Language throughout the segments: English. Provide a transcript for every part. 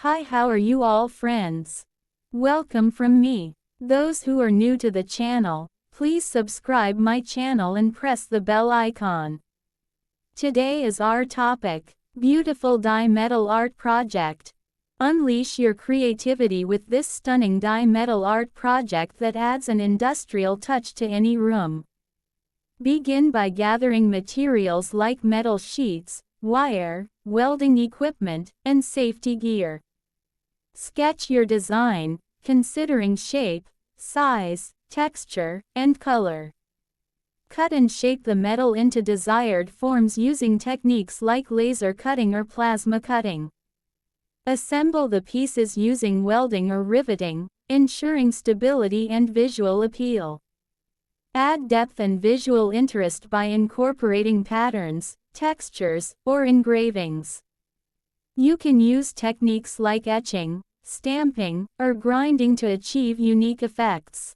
Hi, how are you all, friends? Welcome from me. Those who are new to the channel, please subscribe my channel and press the bell icon. Today is our topic, beautiful die metal art project. Unleash your creativity with this stunning die metal art project that adds an industrial touch to any room. Begin by gathering materials like metal sheets, wire, welding equipment, and safety gear. Sketch your design, considering shape, size, texture, and color. Cut and shape the metal into desired forms using techniques like laser cutting or plasma cutting. Assemble the pieces using welding or riveting, ensuring stability and visual appeal. Add depth and visual interest by incorporating patterns, textures, or engravings. You can use techniques like etching, stamping, or grinding to achieve unique effects.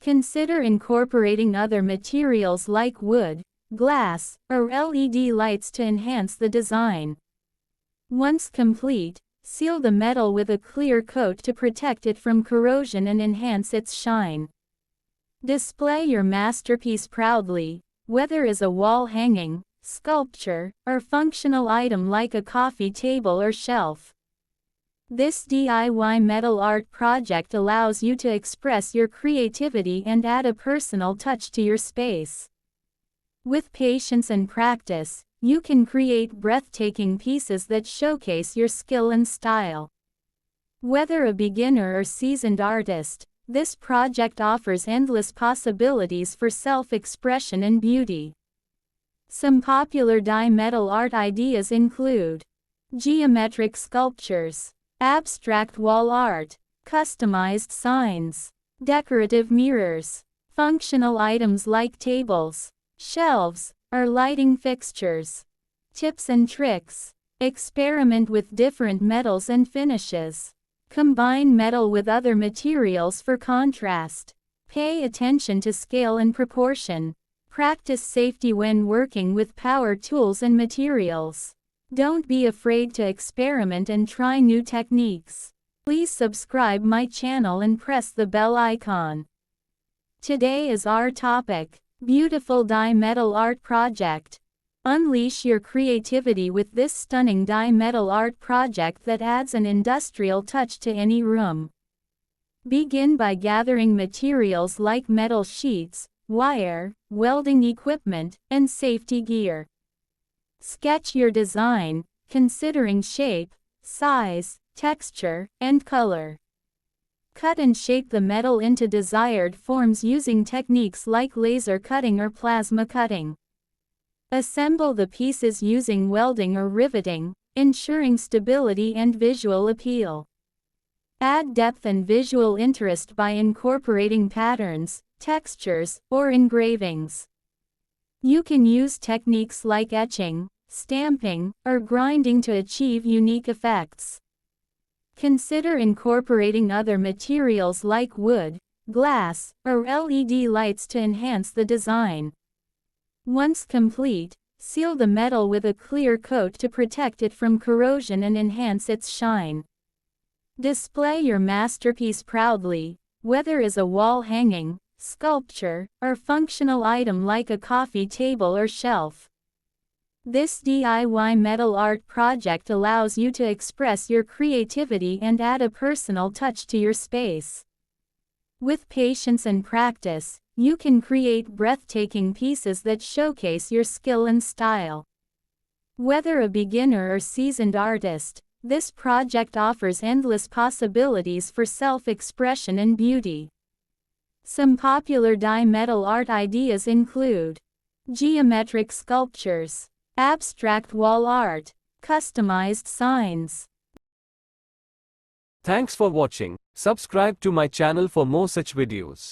Consider incorporating other materials like wood, glass, or LED lights to enhance the design. Once complete, seal the metal with a clear coat to protect it from corrosion and enhance its shine. Display your masterpiece proudly, whether as a wall hanging, sculpture, or functional item like a coffee table or shelf. This DIY metal art project allows you to express your creativity and add a personal touch to your space. With patience and practice, you can create breathtaking pieces that showcase your skill and style. Whether a beginner or seasoned artist, this project offers endless possibilities for self-expression and beauty. Some popular die metal art ideas include geometric sculptures, abstract wall art, customized signs, decorative mirrors, functional items like tables, shelves, or lighting fixtures. Tips and tricks: experiment with different metals and finishes. Combine metal with other materials for contrast. Pay attention to scale and proportion. Practice safety when working with power tools and materials. Don't be afraid to experiment and try new techniques. Please subscribe my channel and press the bell icon. Today is our topic, beautiful die metal art project. Unleash your creativity with this stunning die metal art project that adds an industrial touch to any room. Begin by gathering materials like metal sheets, wire, welding equipment, and safety gear. Sketch your design, considering shape, size, texture, and color. Cut and shape the metal into desired forms using techniques like laser cutting or plasma cutting. Assemble the pieces using welding or riveting, ensuring stability and visual appeal. Add depth and visual interest by incorporating patterns, textures, or engravings. You can use techniques like etching, stamping, or grinding to achieve unique effects. Consider incorporating other materials like wood, glass, or LED lights to enhance the design. Once complete, seal the metal with a clear coat to protect it from corrosion and enhance its shine. Display your masterpiece proudly, whether as a wall hanging, sculpture, or functional item like a coffee table or shelf. This DIY metal art project allows you to express your creativity and add a personal touch to your space. With patience and practice, you can create breathtaking pieces that showcase your skill and style. Whether a beginner or seasoned artist, this project offers endless possibilities for self-expression and beauty. Some popular die metal art ideas include geometric sculptures, abstract wall art, customized signs. Thanks for watching. Subscribe to my channel for more such videos.